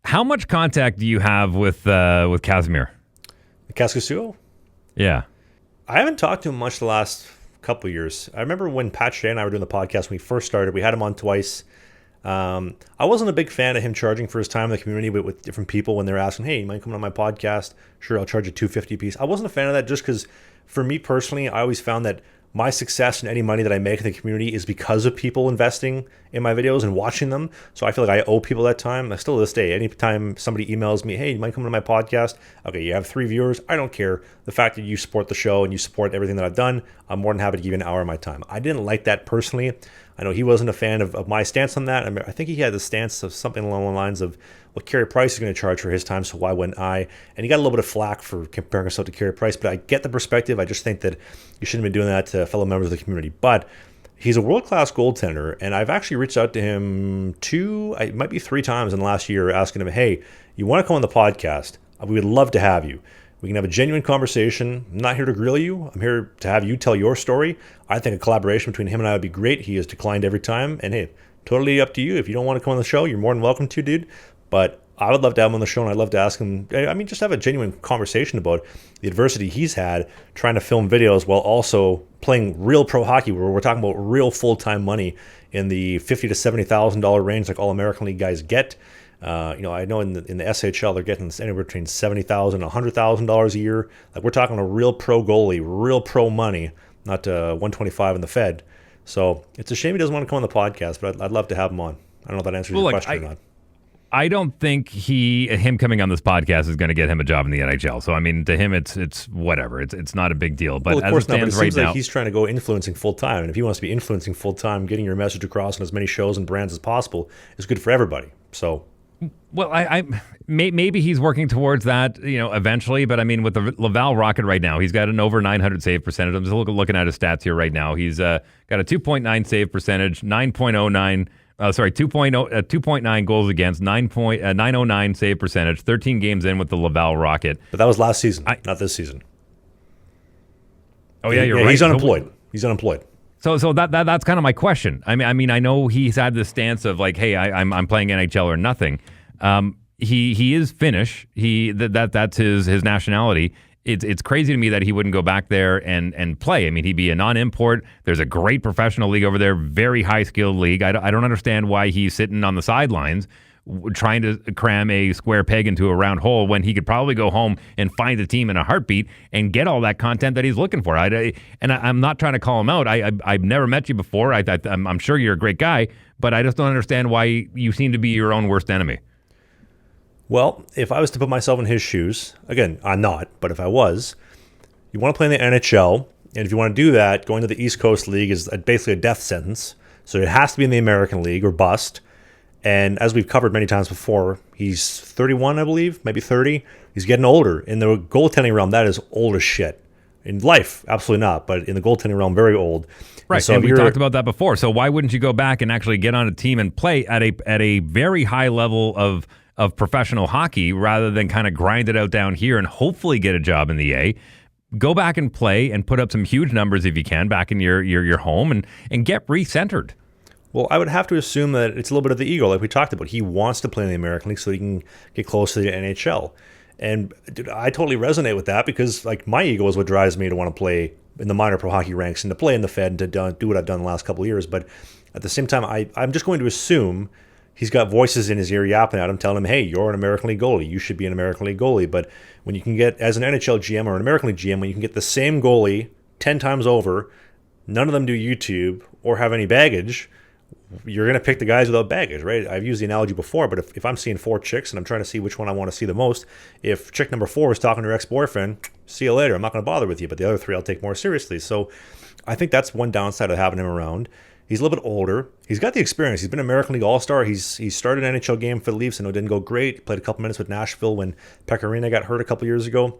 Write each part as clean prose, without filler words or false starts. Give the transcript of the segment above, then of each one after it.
How much contact do you have with Kasimir? Kaskisuo? Yeah. I haven't talked to him much the last couple of years. I remember when Pat Shea and I were doing the podcast when we first started. We had him on twice. I wasn't a big fan of him charging for his time in the community, but with different people when they're asking, "Hey, you mind coming on my podcast?" Sure, I'll charge you $250 a piece. I wasn't a fan of that just because, for me personally, I always found that my success and any money that I make in the community is because of people investing in my videos and watching them. So I feel like I owe people that time. I still to this day, anytime somebody emails me, "Hey, you mind coming to my podcast?" Okay, you have 3 viewers. I don't care. The fact that you support the show and you support everything that I've done, I'm more than happy to give you an hour of my time. I didn't like that personally. I know he wasn't a fan of my stance on that. I think he had the stance of something along the lines of, well, Carey Price is going to charge for his time, so why wouldn't I? And he got a little bit of flack for comparing himself to Carey Price, but I get the perspective. I just think that you shouldn't be doing that to fellow members of the community. But he's a world-class goaltender, and I've actually reached out to him it might be 3 times in the last year, asking him, "Hey, you want to come on the podcast? We would love to have you. We can have a genuine conversation. I'm not here to grill you. I'm here to have you tell your story. I think a collaboration between him and I would be great." He has declined every time. And hey, totally up to you. If you don't want to come on the show, you're more than welcome to, dude. But I would love to have him on the show, and I'd love to ask him, just have a genuine conversation about the adversity he's had trying to film videos while also playing real pro hockey, where we're talking about real full-time money in the $50,000 to $70,000 range like all American League guys get. I know in the SHL they're getting anywhere between $70,000 and $100,000 a year. Like, we're talking a real pro goalie, real pro money, not 125 in the Fed. So it's a shame he doesn't want to come on the podcast, but I'd love to have him on. I don't know if that answers your question or not. I don't think him coming on this podcast is going to get him a job in the NHL. So I mean, to him, it's whatever. It's not a big deal. But of course not. But it seems right like he's trying to go influencing full time, and if he wants to be influencing full time, getting your message across on as many shows and brands as possible is good for everybody. So. Well, maybe he's working towards that, eventually. But I mean, with the Laval Rocket right now, he's got an over 900 save percentage. I'm just looking at his stats here right now. He's got a 2.9 save percentage, 9.09. 2.9 goals against, 909 save percentage, 13 games in with the Laval Rocket. But that was last season, not this season. Oh yeah, you're right. He's unemployed. He's unemployed. So that's kind of my question. I mean, I know he's had this stance of like, hey, I'm playing NHL or nothing. He is Finnish. That's his nationality. It's crazy to me that he wouldn't go back there and play. I mean, he'd be a non-import. There's a great professional league over there, very high-skilled league. I don't understand why he's sitting on the sidelines trying to cram a square peg into a round hole when he could probably go home and find a team in a heartbeat and get all that content that he's looking for. I'm not trying to call him out. I've never met you before. I'm sure you're a great guy, but I just don't understand why you seem to be your own worst enemy. Well, if I was to put myself in his shoes, again, I'm not, but if I was, you want to play in the NHL, and if you want to do that, going to the East Coast League is basically a death sentence. So it has to be in the American League or bust. And as we've covered many times before, he's 31, I believe, maybe 30. He's getting older. In the goaltending realm, that is old as shit. In life, absolutely not, but in the goaltending realm, very old. Right, and we talked about that before. So why wouldn't you go back and actually get on a team and play at a very high level of professional hockey rather than kind of grind it out down here and hopefully get a job in the A? Go back and play and put up some huge numbers if you can back in your home and get recentered. Well, I would have to assume that it's a little bit of the ego, like we talked about. He wants to play in the American League so he can get close to the NHL. And dude, I totally resonate with that because like my ego is what drives me to want to play in the minor pro hockey ranks and to play in the Fed and to do what I've done the last couple of years. But at the same time, I'm just going to assume he's got voices in his ear yapping at him, telling him, hey, you're an American League goalie. You should be an American League goalie. But when you can get, as an NHL GM or an American League GM, when you can get the same goalie 10 times over, none of them do YouTube or have any baggage, you're going to pick the guys without baggage, right? I've used the analogy before, but if I'm seeing 4 chicks and I'm trying to see which one I want to see the most, if chick number 4 is talking to her ex-boyfriend, see you later. I'm not going to bother with you, but the other 3 I'll take more seriously. So I think that's one downside of having him around. He's a little bit older. He's got the experience. He's been an American League All-Star. He started an NHL game for the Leafs. I know it didn't go great. He played a couple minutes with Nashville when Pecorino got hurt a couple years ago.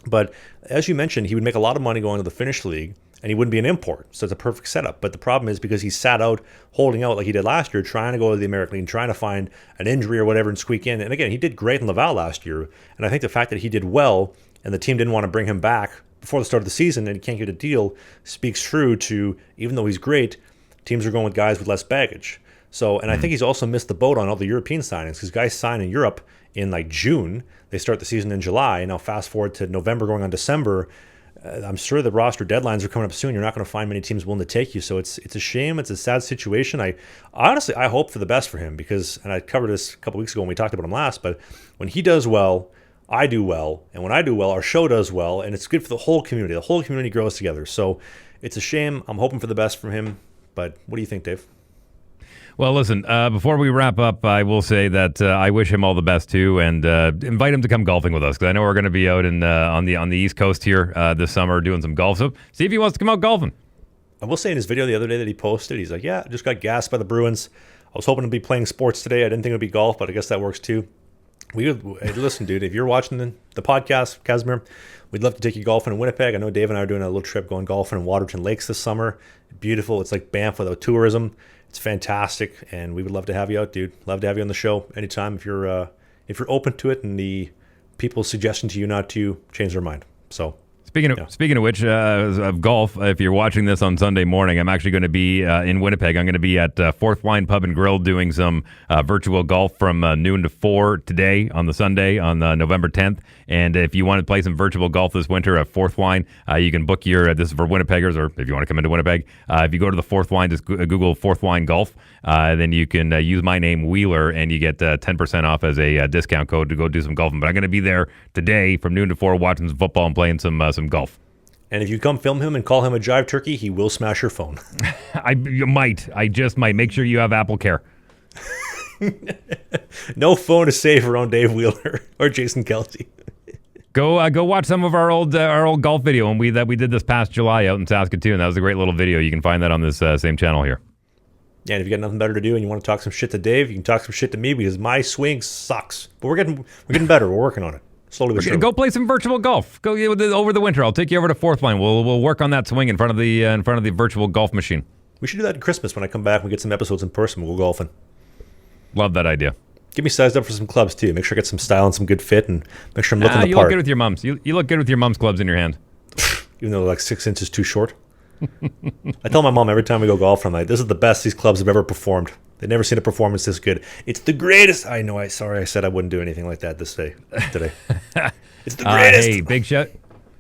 But as you mentioned, he would make a lot of money going to the Finnish league, and he wouldn't be an import. So it's a perfect setup. But the problem is because he sat out, holding out like he did last year, trying to go to the American League and trying to find an injury or whatever and squeak in. And again, he did great in Laval last year. And I think the fact that he did well and the team didn't want to bring him back before the start of the season and he can't get a deal speaks true to, even though he's great, teams are going with guys with less baggage. So, and I think he's also missed the boat on all the European signings because guys sign in Europe in like June. They start the season in July. Now, fast forward to November, going on December. I'm sure the roster deadlines are coming up soon. You're not going to find many teams willing to take you. So it's a shame. It's a sad situation. I honestly hope for the best for him because, and I covered this a couple weeks ago when we talked about him last, but when he does well, I do well. And when I do well, our show does well. And it's good for the whole community. The whole community grows together. So it's a shame. I'm hoping for the best from him. But what do you think, Dave? Well, listen, before we wrap up, I will say that I wish him all the best, too, and invite him to come golfing with us, because I know we're going to be out on the East Coast here this summer doing some golf. So see if he wants to come out golfing. I will say in his video the other day that he posted, he's like, yeah, I just got gassed by the Bruins. I was hoping to be playing sports today. I didn't think it would be golf, but I guess that works, too. Listen, dude, if you're watching the podcast, Kasimir, we'd love to take you golfing in Winnipeg. I know Dave and I are doing a little trip going golfing in Waterton Lakes this summer. Beautiful. It's like Banff without tourism. It's fantastic, and we would love to have you out, dude. Love to have you on the show anytime if you're open to it and the people's suggestion to you not to change their mind. So Speaking of which, of golf, if you're watching this on Sunday morning, I'm actually going to be in Winnipeg. I'm going to be at Fourth Line Pub and Grill doing some virtual golf from noon to 4 today on the Sunday on November 10th. And if you want to play some virtual golf this winter at Fourth Line, you can book this is for Winnipeggers, or if you want to come into Winnipeg, if you go to the Fourth Line, just Google Fourth Line Golf, then you can use my name, Wheeler, and you get 10% off as a discount code to go do some golfing. But I'm going to be there today from noon to 4 watching some football and playing some golf. And if you come film him and call him a jive turkey, he will smash your phone. You might. I just might. Make sure you have Apple Care. No phone is safe around Dave Wheeler or Jason Kelsey. Go watch some of our old golf video that we did this past July out in Saskatoon. That was a great little video. You can find that on this same channel here. Yeah, and if you got nothing better to do and you want to talk some shit to Dave, you can talk some shit to me because my swing sucks. But we're getting better. We're working on it. Slowly but surely. Go play some virtual golf. Go over the winter. I'll take you over to Fourth Line. We'll work on that swing in front of the virtual golf machine. We should do that in Christmas when I come back and we get some episodes in person. We'll go golfing. Love that idea. Get me sized up for some clubs too. Make sure I get some style and some good fit, and make sure I'm looking the part. You look good with your mums. You look good with your mom's clubs in your hand. Even though they're like 6 inches too short. I tell my mom every time we go golf, I'm like, this is the best these clubs have ever performed. They've never seen a performance this good. It's the greatest. I know. Sorry, I said I wouldn't do anything like that today. It's the greatest. Hey,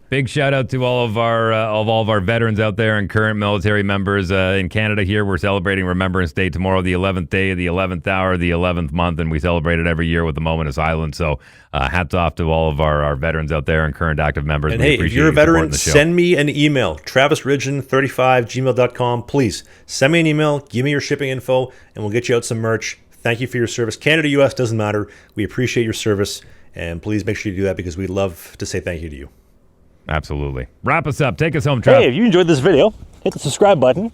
big shout out to all of our veterans out there and current military members in Canada. Here, we're celebrating Remembrance Day tomorrow, the 11th day of the 11th hour, the 11th month, and we celebrate it every year with a moment of silence. So, hats off to all of our veterans out there and current active members. And hey, if you're a veteran, send me an email, travisridgen35@gmail.com. Please send me an email, give me your shipping info, and we'll get you out some merch. Thank you for your service. Canada, U.S., doesn't matter. We appreciate your service, and please make sure you do that because we'd love to say thank you to you. Absolutely. Wrap us up. Take us home, Trav. Hey, if you enjoyed this video, hit the subscribe button.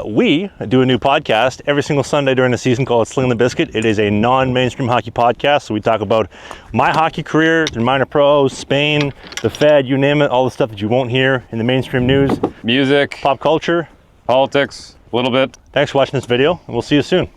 We do a new podcast every single Sunday during the season called Sling the Biscuit. It is a non-mainstream hockey podcast, so we talk about my hockey career, the minor pros, Spain, the Fed, you name it, all the stuff that you won't hear in the mainstream news. Music, pop culture, politics, a little bit. Thanks for watching this video, and we'll see you soon.